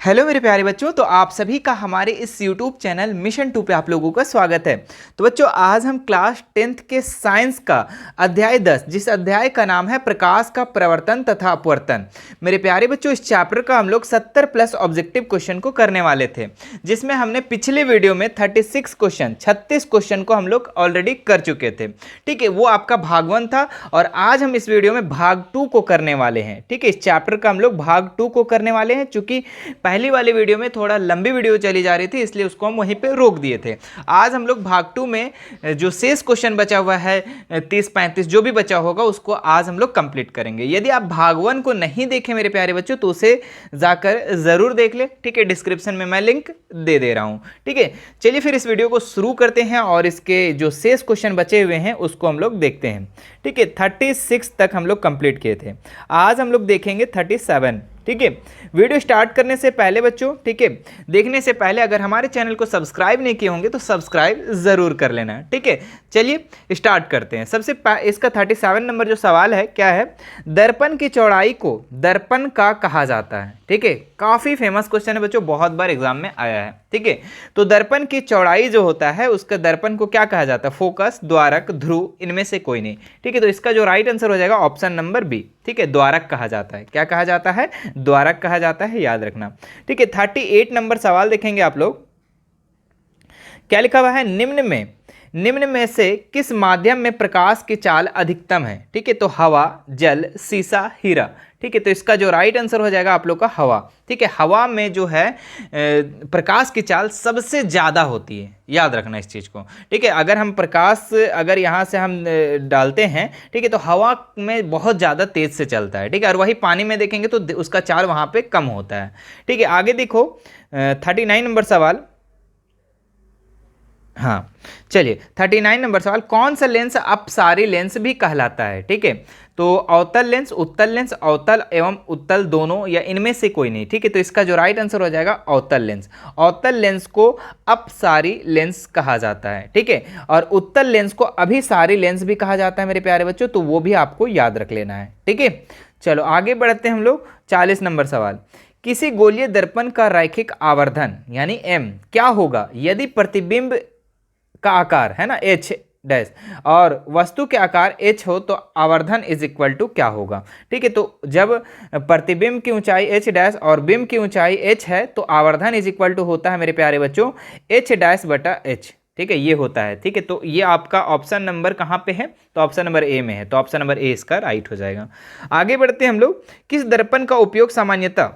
Hello मेरे प्यारे बच्चों, तो आप सभी का हमारे इस YouTube चैनल मिशन 2 पे आप लोगों का स्वागत है। तो बच्चों, आज हम क्लास 10th के साइंस का अध्याय 10, जिस अध्याय का नाम है प्रकाश का प्रवर्तन तथा अपवर्तन। मेरे प्यारे बच्चों, इस चैप्टर का हम लोग 70 प्लस ऑब्जेक्टिव क्वेश्चन को करने वाले थे, जिसमें हमने पिछले वीडियो में 36 क्वेश्चन को हम लोग ऑलरेडी कर चुके थे। ठीक है, वो आपका भाग 1 था और आज हम इस वीडियो में भाग 2 को करने वाले हैं। ठीक है, इस चैप्टर का हम लोग भाग 2 को करने वाले हैं। चूंकि पहली वाली वीडियो में थोड़ा लंबी वीडियो चली जा रही थी, इसलिए उसको हम वहीं पे रोक दिए थे। आज हम लोग भाग 2 में जो शेष क्वेश्चन बचा हुआ है 30-35 जो भी बचा होगा उसको आज हम लोग कंप्लीट करेंगे। यदि आप भाग 1 को नहीं देखें मेरे प्यारे बच्चों तो उसे जाकर जरूर देख ले। ठीक है, डिस्क्रिप्शन में मैं लिंक दे दे रहा हूं। ठीक है, चलिए फिर इस वीडियो को शुरू करते हैं और इसके जो शेष क्वेश्चन बचे हुए हैं उसको हम लोग देखते हैं। ठीक है, 36 तक हम लोग कंप्लीट किए थे, आज हम लोग देखेंगे 37। ठीक है, वीडियो स्टार्ट करने से पहले बच्चों, ठीक है, देखने से पहले अगर हमारे चैनल को सब्सक्राइब नहीं किए होंगे तो सब्सक्राइब जरूर कर लेना। ठीक है, चलिए स्टार्ट करते हैं। इसका 37 नंबर जो सवाल है क्या है, दर्पण की चौड़ाई को दर्पण का कहा जाता है। ठीक है, काफी फेमस क्वेश्चन है बच्चों, बहुत बार एग्जाम में आया है। ठीक है, तो दर्पण की चौड़ाई जो होता है उसका दर्पण को क्या कहा जाता है, फोकस, द्वारक, ध्रुव, इनमें से कोई नहीं। ठीक है, तो इसका जो राइट आंसर हो जाएगा ऑप्शन नंबर बी। ठीक है, द्वारक कहा जाता है। क्या कहा जाता है? द्वारक कहा जाता है, याद रखना। ठीक है, 38 नंबर सवाल देखेंगे आप लोग। क्या लिखा हुआ है, निम्न में से किस माध्यम में प्रकाश की चाल अधिकतम है? ठीक है, तो हवा, जल, शीशा, हीरा। ठीक है, तो इसका जो राइट आंसर हो जाएगा आप लोग का हवा। ठीक है, हवा में जो है प्रकाश की चाल सबसे ज्यादा होती है, याद रखना इस चीज को। ठीक है, अगर हम प्रकाश अगर यहाँ से हम डालते हैं, ठीक है, तो हवा में बहुत ज्यादा तेज से चलता है। ठीक है, और वही पानी में देखेंगे तो उसका चाल वहां पे कम होता है। ठीक है, आगे देखो 39 नंबर सवाल। हाँ, चलिए 39 नंबर सवाल, कौन सा लेंस अपसारी लेंस भी कहलाता है? ठीक है, तो अवतल लेंस, उत्तल लेंस, अवतल एवं उत्तल दोनों या इनमें से कोई नहीं। ठीक है, तो इसका जो राइट आंसर हो जाएगा अवतल लेंस। अवतल लेंस को अपसारी लेंस कहा जाता है। ठीक है, और उत्तल लेंस को अभिसारी लेंस भी कहा जाता है मेरे प्यारे बच्चों, तो वो भी आपको याद रख लेना है। ठीक है, चलो आगे बढ़ते हैं हम लोग। 40 नंबर सवाल, किसी गोलीय दर्पण का रैखिक आवर्धन यानी एम क्या होगा यदि प्रतिबिंब का आकार है ना h डैश और वस्तु के आकार h हो तो आवर्धन इज इक्वल टू क्या होगा? ठीक है, तो जब प्रतिबिंब की ऊंचाई h डैश और बिंब की ऊंचाई h है तो आवर्धन इज इक्वल टू होता है मेरे प्यारे बच्चों h डैश बटा h। ठीक है, ये होता है। ठीक है, तो ये आपका ऑप्शन नंबर कहाँ पे है, तो ऑप्शन नंबर ए में है, तो ऑप्शन नंबर ए इसका राइट हो जाएगा। आगे बढ़ते हैं हम लोग। किस दर्पण का उपयोग सामान्यतः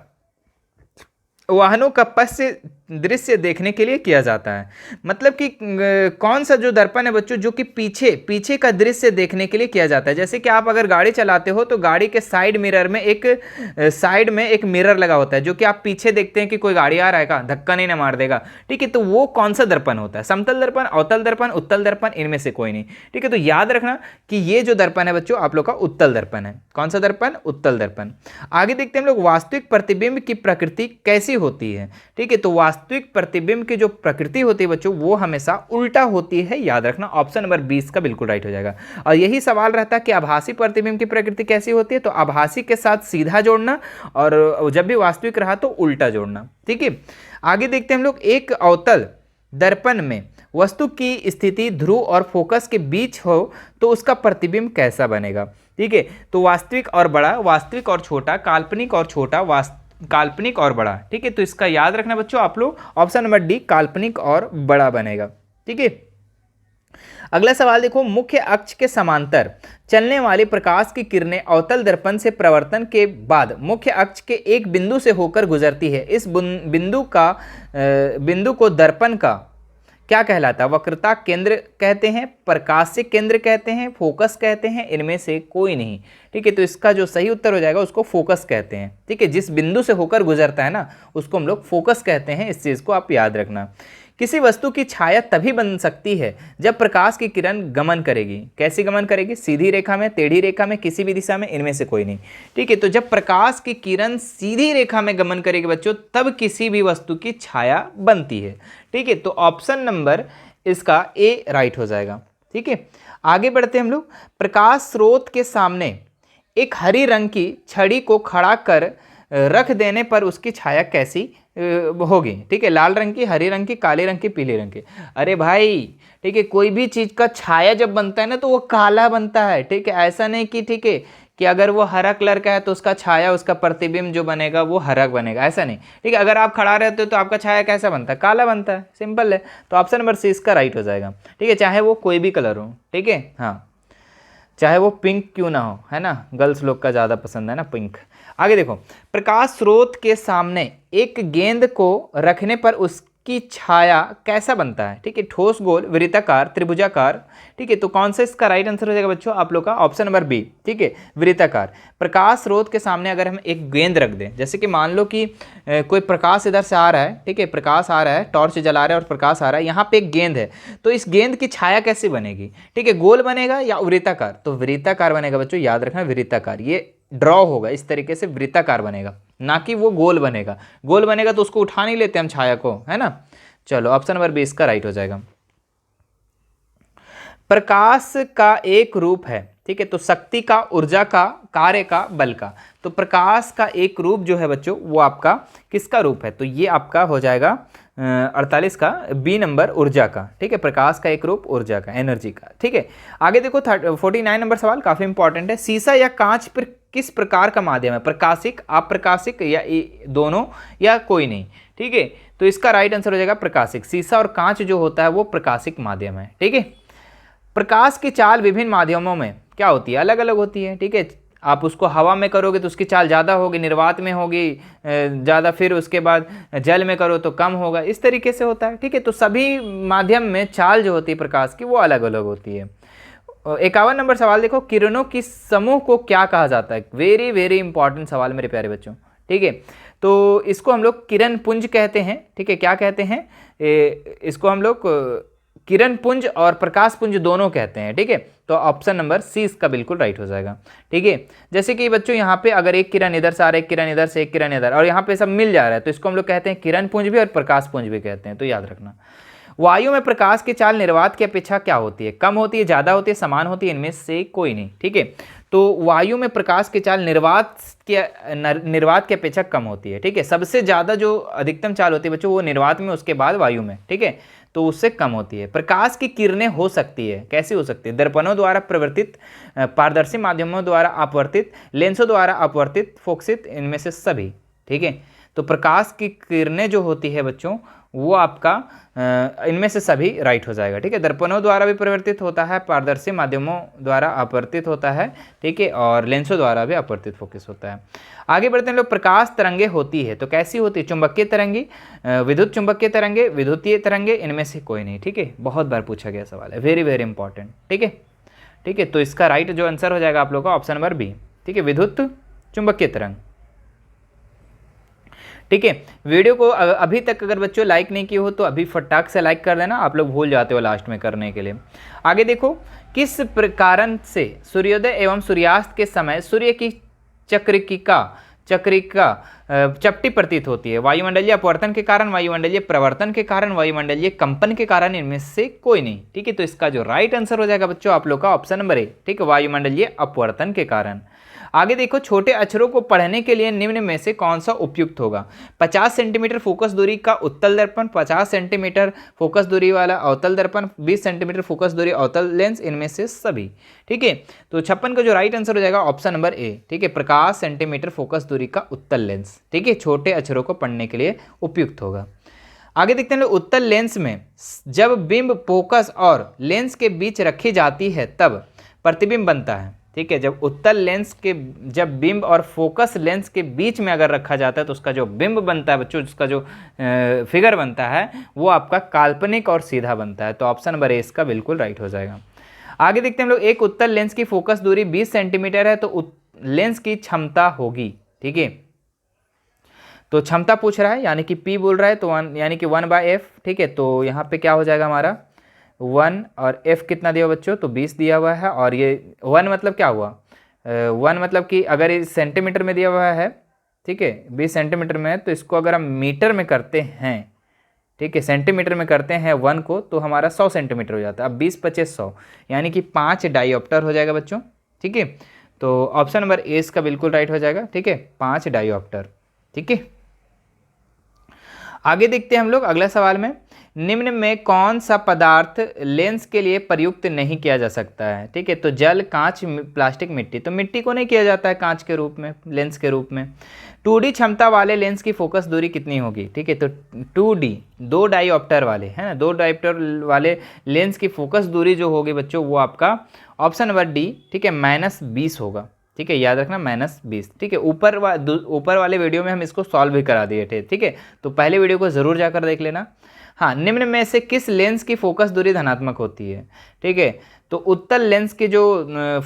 वाहनों का पश्च दृश्य देखने के लिए किया जाता है? मतलब कि कौन सा जो दर्पण है बच्चों जो कि पीछे का दृश्य देखने के लिए किया जाता है। जैसे कि आप अगर गाड़ी चलाते हो तो गाड़ी के साइड में एक मिरर लगा होता है जो कि आप पीछे देखते हैं कि कोई गाड़ी आ रहा है का धक्का नहीं ना मार देगा। ठीक है, तो वो कौन सा दर्पण होता है? समतल दर्पण, अवतल दर्पण, उत्तल दर्पण, इनमें से कोई नहीं। ठीक है, तो याद रखना कि ये जो दर्पण है बच्चों आप लोग का उत्तल दर्पण है। कौन सा दर्पण? उत्तल दर्पण। आगे देखते हैं हम लोग, वास्तविक प्रतिबिंब की प्रकृति कैसी होती है? ठीक है, तो वास्तविक प्रतिबिंब की जो प्रकृति होती है बच्चों वो हमेशा उल्टा होती है, याद रखना। ऑप्शन नंबर 20 का बिल्कुल राइट हो जाएगा। और यही सवाल रहता है कि आभासी प्रतिबिंब की प्रकृति कैसी होती है, तो आभासी के साथ सीधा जोड़ना और जब भी वास्तविक रहा तो उल्टा जोड़ना। ठीक है, आगे देखते हैं हम लोग, एक अवतल दर्पण में वस्तु की स्थिति ध्रुव और फोकस के बीच हो तो उसका प्रतिबिंब कैसा बनेगा? ठीक है, तो वास्तविक और बड़ा, वास्तविक और छोटा, काल्पनिक और छोटा, काल्पनिक और बड़ा। ठीक है, तो इसका याद रखना बच्चों आप लोग, ऑप्शन नंबर डी काल्पनिक और बड़ा बनेगा। ठीक है, अगला सवाल देखो, मुख्य अक्ष के समांतर चलने वाली प्रकाश की किरणें अवतल दर्पण से प्रवर्तन के बाद मुख्य अक्ष के एक बिंदु से होकर गुजरती है। इस बिंदु को दर्पण का क्या कहलाता है? वक्रता केंद्र कहते हैं, प्रकाशिक केंद्र कहते हैं, फोकस कहते हैं, इनमें से कोई नहीं। ठीक है, तो इसका जो सही उत्तर हो जाएगा उसको फोकस कहते हैं। ठीक है, जिस बिंदु से होकर गुजरता है ना उसको हम लोग फोकस कहते हैं, इस चीज को आप याद रखना। किसी वस्तु की छाया तभी बन सकती है जब प्रकाश की किरण गमन करेगी। कैसी गमन करेगी? सीधी रेखा में, टेढ़ी रेखा में, किसी भी दिशा में, इनमें से कोई नहीं। ठीक है, तो जब प्रकाश की किरण सीधी रेखा में गमन करेगी बच्चों तब किसी भी वस्तु की छाया बनती है। ठीक है, तो ऑप्शन नंबर इसका ए राइट हो जाएगा। ठीक है, आगे बढ़ते हैं हम लोग। प्रकाश स्रोत के सामने एक हरी रंग की छड़ी को खड़ा कर रख देने पर उसकी छाया कैसी होगी, ठीक है, लाल रंग की, हरे रंग की, काले रंग की, पीले रंग की। अरे भाई ठीक है, कोई भी चीज का छाया जब बनता है ना तो वो काला बनता है, ठीक है, ऐसा नहीं कि ठीक है कि अगर वो हरा कलर का है तो उसका छाया, उसका प्रतिबिंब जो बनेगा वो हरा बनेगा, ऐसा नहीं, ठीक है। अगर आप खड़ा रहते हो तो आपका छाया कैसा बनता है, काला बनता है, सिंपल है। तो ऑप्शन नंबर सी इसका राइट हो जाएगा, ठीक है, चाहे वो कोई भी कलर हो, ठीक है, हाँ, चाहे वो पिंक क्यों ना हो, है ना, गर्ल्स लोग का ज़्यादा पसंद है ना पिंक। आगे देखो, प्रकाश स्रोत के सामने एक गेंद को रखने पर उसकी छाया कैसा बनता है, ठीक है, ठोस, गोल, वृत्ताकार, त्रिभुजाकार, ठीक है। तो कौन सा इसका राइट आंसर हो जाएगा बच्चों आप लोग का, ऑप्शन नंबर बी, ठीक है, वृत्ताकार। प्रकाश स्रोत के सामने अगर हम एक गेंद रख दें, जैसे कि मान लो कि कोई प्रकाश इधर से आ रहा है, ठीक है, प्रकाश आ रहा है, टॉर्च जला रहा है और प्रकाश आ रहा है, यहाँ पे एक गेंद है, तो इस गेंद की छाया कैसे बनेगी, ठीक है, गोल बनेगा या वृत्ताकार, तो वृत्ताकार बनेगा बच्चों, याद रखना वृत्ताकार, ये ड्रॉ होगा इस तरीके से, वृत्ताकार बनेगा, ना कि वो गोल बनेगा। गोल बनेगा तो उसको उठा नहीं लेते हम छाया को, है ना। चलो ऑप्शन नंबर बी इसका राइट हो जाएगा। प्रकाश का एक रूप है, ठीक है, तो शक्ति का, ऊर्जा का, कार्य का, बल का। तो प्रकाश का एक रूप जो है बच्चों वो आपका किसका रूप है, तो ये आपका हो जाएगा 48 का बी नंबर, ऊर्जा का, ठीक है, प्रकाश का एक रूप ऊर्जा का, एनर्जी का, ठीक है। आगे देखो 49 नंबर सवाल काफी इंपॉर्टेंट है। शीशा या कांच पर किस प्रकार का माध्यम है, प्रकाशिक, अप्रकाशिक या दोनों या कोई नहीं, ठीक है। तो इसका राइट आंसर हो जाएगा प्रकाशिक। शीशा और कांच जो होता है वो प्रकाशिक माध्यम है, ठीक है। प्रकाश की चाल विभिन्न माध्यमों में क्या होती है, अलग अलग होती है, ठीक है। आप उसको हवा में करोगे तो उसकी चाल ज़्यादा होगी, निर्वात में होगी ज़्यादा, फिर उसके बाद जल में करो तो कम होगा, इस तरीके से होता है, ठीक है। तो सभी माध्यम में चाल जो होती है प्रकाश की वो अलग अलग होती है। 51 नंबर सवाल देखो, किरणों की समूह को क्या कहा जाता है, वेरी वेरी इंपॉर्टेंट सवाल मेरे प्यारे बच्चों, ठीक है। तो इसको हम लोग किरण पुंज कहते हैं, ठीक है, क्या कहते हैं, इसको हम लोग किरण पुंज और प्रकाश पुंज दोनों कहते हैं, ठीक है। तो ऑप्शन नंबर सी इसका बिल्कुल राइट हो जाएगा, ठीक है। जैसे कि बच्चों यहाँ पे अगर एक किरण इधर से आ रहा है, एक किरण इधर से, एक किरण इधर, और यहाँ पे सब मिल जा रहा है, तो इसको हम लोग कहते हैं किरण पुंज भी और प्रकाश पुंज भी कहते हैं, तो याद रखना। वायु में प्रकाश की चाल निर्वात की अपेक्षा क्या होती है, कम होती है, ज्यादा होती है, समान होती है, इनमें से कोई नहीं, ठीक है। तो वायु में प्रकाश की चाल निर्वात की अपेक्षा कम होती है, ठीक है। सबसे ज्यादा जो अधिकतम चाल होती है बच्चों वो निर्वात में, उसके बाद वायु में, ठीक है, तो उससे कम होती है। प्रकाश की किरणें हो सकती है, कैसी हो सकती है, दर्पणों द्वारा प्रवर्तित, पारदर्शी माध्यमों द्वारा अपवर्तित, लेंसों द्वारा अपवर्तित, फोकसित, इनमें से सभी, ठीक है। तो प्रकाश की किरणें जो होती है बच्चों वो आपका इनमें से सभी राइट हो जाएगा, ठीक है। दर्पणों द्वारा भी परिवर्तित होता है, पारदर्शी माध्यमों द्वारा अपवर्तित होता है, ठीक है, और लेंसों द्वारा भी अपवर्तित फोकस होता है। आगे बढ़ते हैं लोग, प्रकाश तरंगे होती है तो कैसी होती है, चुंबकीय तरंगी, विद्युत चुंबकीय तरंगे, विद्युतीय तरंगे, इनमें से कोई नहीं, ठीक है। बहुत बार पूछा गया सवाल है, वेरी वेरी इंपॉर्टेंट, ठीक है, ठीक है। तो इसका राइट जो आंसर हो जाएगा आप लोग का ऑप्शन नंबर बी, ठीक है, विद्युत चुंबकीय तरंग, ठीक है। वीडियो को अभी तक अगर बच्चों लाइक नहीं किए हो तो अभी फटाक से लाइक कर देना, आप लोग भूल जाते हो लास्ट में करने के लिए। आगे देखो, किस कारण से सूर्योदय एवं सूर्यास्त के समय सूर्य की चक्रिका चपटी प्रतीत होती है, वायुमंडलीय अपवर्तन के कारण, वायुमंडलीय प्रवर्तन के कारण, वायुमंडलीय कंपन के कारण, इनमें से कोई नहीं, ठीक है। तो इसका जो राइट आंसर हो जाएगा बच्चों आप लोग का ऑप्शन नंबर ए, ठीक है, वायुमंडलीय अपवर्तन के कारण। आगे देखो, छोटे अक्षरों को पढ़ने के लिए निम्न में से कौन सा उपयुक्त होगा, 50 सेंटीमीटर फोकस दूरी का उत्तल दर्पण, 50 सेंटीमीटर फोकस दूरी वाला अवतल दर्पण, 20 सेंटीमीटर फोकस दूरी अवतल लेंस, इनमें से सभी, ठीक है। तो 56 का जो राइट आंसर हो जाएगा ऑप्शन नंबर ए, ठीक है, 50 सेंटीमीटर फोकस दूरी का उत्तल लेंस, ठीक है, छोटे अक्षरों को पढ़ने के लिए उपयुक्त होगा। आगे देखते हैं, उत्तल लेंस में जब बिंब फोकस और लेंस के बीच रखी जाती है तब प्रतिबिंब बनता है, ठीक है। जब उत्तल लेंस के, जब बिंब और फोकस लेंस के बीच में अगर रखा जाता है तो उसका जो बिंब बनता है बच्चों, उसका जो फिगर बनता है वो आपका काल्पनिक और सीधा बनता है। तो ऑप्शन नंबर ए इसका बिल्कुल राइट हो जाएगा। आगे देखते हैं हम लोग, एक उत्तल लेंस की फोकस दूरी 20 सेंटीमीटर है तो लेंस की क्षमता होगी, ठीक है। तो क्षमता पूछ रहा है यानी कि P बोल रहा है, तो यानी कि 1/f, ठीक है। तो यहाँ पे क्या हो जाएगा हमारा 1 और f कितना दिया बच्चों, तो 20 दिया हुआ है, और ये 1 मतलब क्या हुआ, 1 मतलब कि अगर इस सेंटीमीटर में दिया हुआ है, ठीक है, 20 सेंटीमीटर में है, तो इसको अगर हम मीटर में करते हैं, ठीक है, सेंटीमीटर में करते हैं 1 को, तो हमारा 100 सेंटीमीटर हो जाता है। अब 20 25 100 यानी कि 5 डायोप्टर हो जाएगा बच्चों, ठीक है। तो ऑप्शन नंबर ए इसका बिल्कुल राइट हो जाएगा, ठीक है, 5 डायोप्टर, ठीक है। आगे देखते हैं हम लोग अगला सवाल में, निम्न में कौन सा पदार्थ लेंस के लिए प्रयुक्त नहीं किया जा सकता है। ठीक है, तो जल, कांच, प्लास्टिक, मिट्टी। तो मिट्टी को नहीं किया जाता है कांच के रूप में, लेंस के रूप में। 2D क्षमता वाले लेंस की फोकस दूरी कितनी होगी। ठीक है, तो 2D, 2 डायोप्टर वाले, है ना, 2 डायोप्टर वाले लेंस की फोकस दूरी जो होगी बच्चों, वो आपका ऑप्शन नंबर डी, ठीक है, -20 होगा। ठीक है, याद रखना -20। ठीक है, ऊपर वाले वीडियो में हम इसको सॉल्व भी करा दिए थे। ठीक है, तो पहले वीडियो को ज़रूर जाकर देख लेना। हाँ, निम्न में से किस लेंस की फोकस दूरी धनात्मक होती है। ठीक है, तो उत्तल लेंस की जो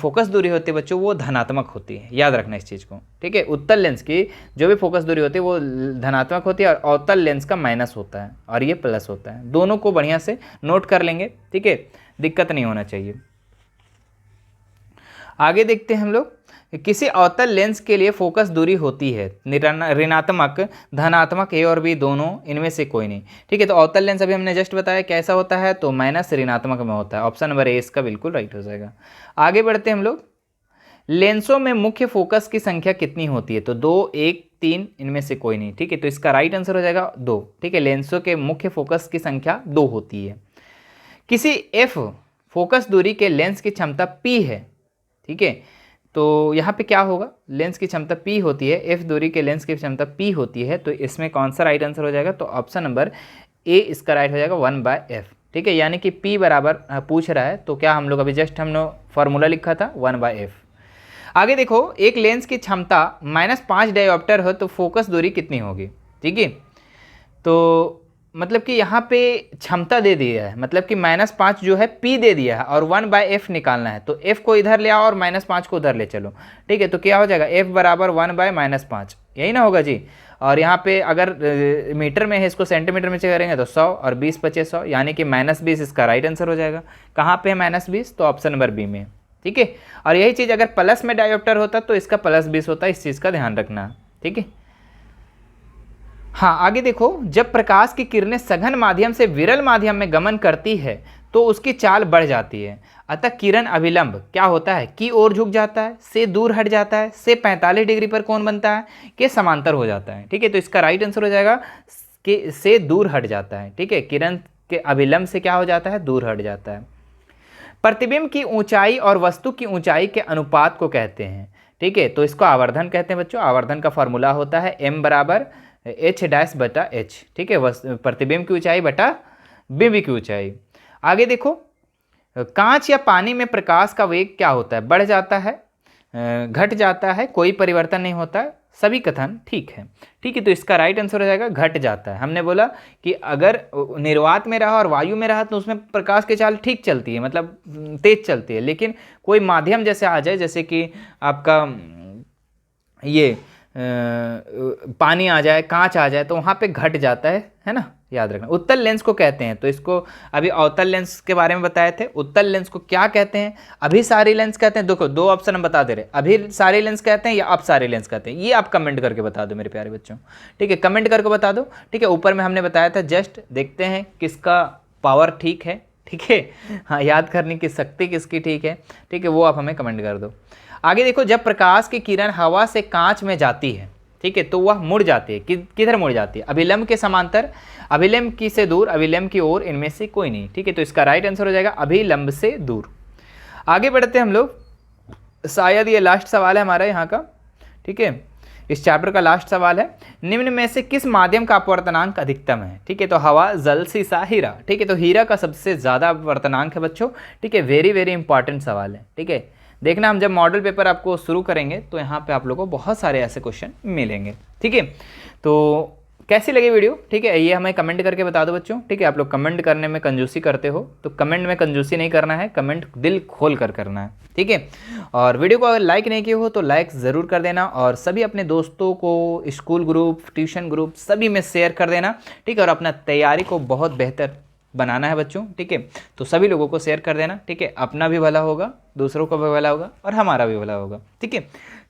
फोकस दूरी होती है बच्चों, वो धनात्मक होती है, याद रखना इस चीज़ को। ठीक है, उत्तल लेंस की जो भी फोकस दूरी होती है वो धनात्मक होती है, और अवतल लेंस का माइनस होता है और ये प्लस होता है। दोनों को बढ़िया से नोट कर लेंगे। ठीक है, दिक्कत नहीं होना चाहिए। आगे देखते हैं हम लोग, किसी अवतल लेंस के लिए फोकस दूरी होती है ऋणात्मक, धनात्मक, ए और बी दोनों, इनमें से कोई नहीं। ठीक है, तो अवतल लेंस अभी हमने जस्ट बताया कैसा होता है, तो माइनस ऋणात्मक में होता है। ऑप्शन नंबर ए इसका बिल्कुल राइट हो जाएगा। आगे बढ़ते हैं हम लोग, लेंसों में मुख्य फोकस की संख्या कितनी होती है। तो 2, 1, 3, इनमें से कोई नहीं। ठीक है, तो इसका राइट आंसर हो जाएगा 2। ठीक है, लेंसों के मुख्य फोकस की संख्या 2 होती है। किसी एफ फोकस दूरी के लेंस की क्षमता P है। ठीक है, तो यहाँ पे क्या होगा, लेंस की क्षमता P होती है, एफ दूरी के लेंस की क्षमता P होती है, तो इसमें कौन सा राइट आंसर हो जाएगा, तो ऑप्शन नंबर ए इसका राइट हो जाएगा 1/f। ठीक है, यानी कि P बराबर पूछ रहा है, तो क्या हम लोग अभी जस्ट हमने फॉर्मूला लिखा था 1/f। आगे देखो, एक लेंस की क्षमता -5 डायोप्टर हो तो फोकस दूरी कितनी होगी। ठीक है, तो मतलब कि यहाँ पे क्षमता दे दिया है, मतलब कि -5 जो है P दे दिया है और 1/f निकालना है, तो f को इधर ले आओ और -5 को उधर ले चलो। ठीक है, तो क्या हो जाएगा, f बराबर 1/-5, यही ना होगा जी। और यहाँ पे अगर मीटर में है, इसको सेंटीमीटर में चेक करेंगे तो 100 और 20 × 100, यानी कि -20 इसका राइट आंसर हो जाएगा। कहाँ पे है -20, तो ऑप्शन नंबर बी में। ठीक है, और यही चीज़ अगर प्लस में डायोप्टर होता तो इसका +20 होता, इस चीज़ का ध्यान रखना। ठीक है, हाँ, आगे देखो, जब प्रकाश की किरणें सघन माध्यम से विरल माध्यम में गमन करती है तो उसकी चाल बढ़ जाती है, अतः किरण अभिलंब क्या होता है, की ओर झुक जाता है, से दूर हट जाता है, से 45 डिग्री पर कोण बनता है, के समांतर हो जाता है। ठीक है, तो इसका राइट आंसर हो जाएगा कि से दूर हट जाता है। ठीक है, किरण के अभिलंब से क्या हो जाता है, दूर हट जाता है। प्रतिबिंब की ऊंचाई और वस्तु की ऊंचाई के अनुपात को कहते हैं। ठीक है, तो इसको आवर्धन कहते हैं बच्चों। आवर्धन का फॉर्मूला होता है m बराबर h'/h। ठीक है, प्रतिबिंब की ऊंचाई बटा बिंब की ऊंचाई। आगे देखो, कांच या पानी में प्रकाश का वेग क्या होता है, बढ़ जाता है, घट जाता है, कोई परिवर्तन नहीं होता है, सभी कथन ठीक है। ठीक है, तो इसका राइट आंसर हो जाएगा घट जाता है। हमने बोला कि अगर निर्वात में रहा और वायु में रहा तो उसमें प्रकाश की चाल ठीक चलती है, मतलब तेज चलती है, लेकिन कोई माध्यम जैसे आ जाए, जैसे कि आपका ये पानी आ जाए, कांच आ जाए, तो वहाँ पे घट जाता है ना, याद रखना। उत्तल लेंस को कहते हैं, तो इसको अभी अवतल लेंस के बारे में बताए थे, उत्तल लेंस को क्या कहते हैं, अभिसारी लेंस कहते हैं। देखो, 2 ऑप्शन हम बता दे रहे, अभिसारी लेंस कहते हैं या अपसारी लेंस कहते हैं, ये आप कमेंट करके बता दो मेरे प्यारे बच्चों। ठीक है, कमेंट करके बता दो। ठीक है, ऊपर में हमने बताया था, जस्ट देखते हैं किसका पावर ठीक है। ठीक है, हाँ, याद करने की शक्ति किसकी ठीक है। ठीक है, वो आप हमें कमेंट कर दो। आगे देखो, जब प्रकाश की किरण हवा से कांच में जाती है, ठीक है, तो वह मुड़ जाती है, किधर मुड़ जाती है, अभिलंब के समांतर, अभिलंब की से दूर, अभिलंब की ओर, इनमें से कोई नहीं। ठीक है, तो इसका राइट आंसर हो जाएगा अभिलंब से दूर। आगे बढ़ते हैं हम लोग, शायद ये लास्ट सवाल है हमारा यहाँ का। ठीक है, इस चैप्टर का लास्ट सवाल है, निम्न में से किस माध्यम का अपवर्तनांक अधिकतम है। ठीक है, तो हवा, जल, शीशा, हीरा। ठीक है, तो हीरा का सबसे ज़्यादा अपवर्तनांक है बच्चों। ठीक है, वेरी वेरी इंपॉर्टेंट सवाल है। ठीक है, देखना, हम जब मॉडल पेपर आपको शुरू करेंगे तो यहाँ पे आप लोगों को बहुत सारे ऐसे क्वेश्चन मिलेंगे। ठीक है, तो कैसी लगी वीडियो, ठीक है, ये हमें कमेंट करके बता दो बच्चों। ठीक है, आप लोग कमेंट करने में कंजूसी करते हो, तो कमेंट में कंजूसी नहीं करना है, कमेंट दिल खोल कर करना है। ठीक है, और वीडियो को अगर लाइक नहीं किए हो तो लाइक ज़रूर कर देना, और सभी अपने दोस्तों को स्कूल ग्रुप, ट्यूशन ग्रुप सभी में शेयर कर देना। ठीक है, और अपना तैयारी को बहुत बेहतर बनाना है बच्चों। ठीक है, तो सभी लोगों को शेयर कर देना। ठीक है, अपना भी भला होगा, दूसरों का भी भला होगा और हमारा भी भला होगा। ठीक है,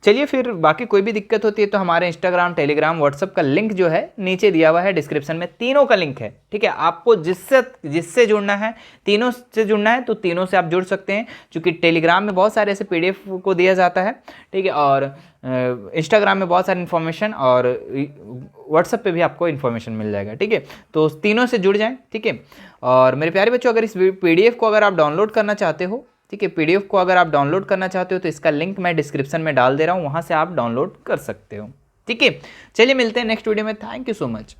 चलिए फिर बाकी कोई भी दिक्कत होती है तो हमारे इंस्टाग्राम, टेलीग्राम, व्हाट्सअप का लिंक जो है नीचे दिया हुआ है डिस्क्रिप्शन में, तीनों का लिंक है, ठीक है। आपको जिससे जुड़ना है, तीनों से जुड़ना है तो तीनों से आप जुड़ सकते हैं, क्योंकि टेलीग्राम में बहुत सारे ऐसे पीडीएफ को दिया जाता है, ठीक है, और इंस्टाग्राम में बहुत सारी इन्फॉर्मेशन और व्हाट्सएप पे भी आपको इन्फॉर्मेशन मिल जाएगा, ठीक है। तो तीनों से जुड़ जाएं, ठीक है। और मेरे प्यारे बच्चों, अगर इस पीडीएफ को अगर आप डाउनलोड करना चाहते हो, ठीक है, पीडीएफ को अगर आप डाउनलोड करना चाहते हो तो इसका लिंक मैं डिस्क्रिप्शन में डाल दे रहा हूँ, वहाँ से आप डाउनलोड कर सकते हो, ठीक है। चलिए मिलते हैं नेक्स्ट वीडियो में। Thank you so much.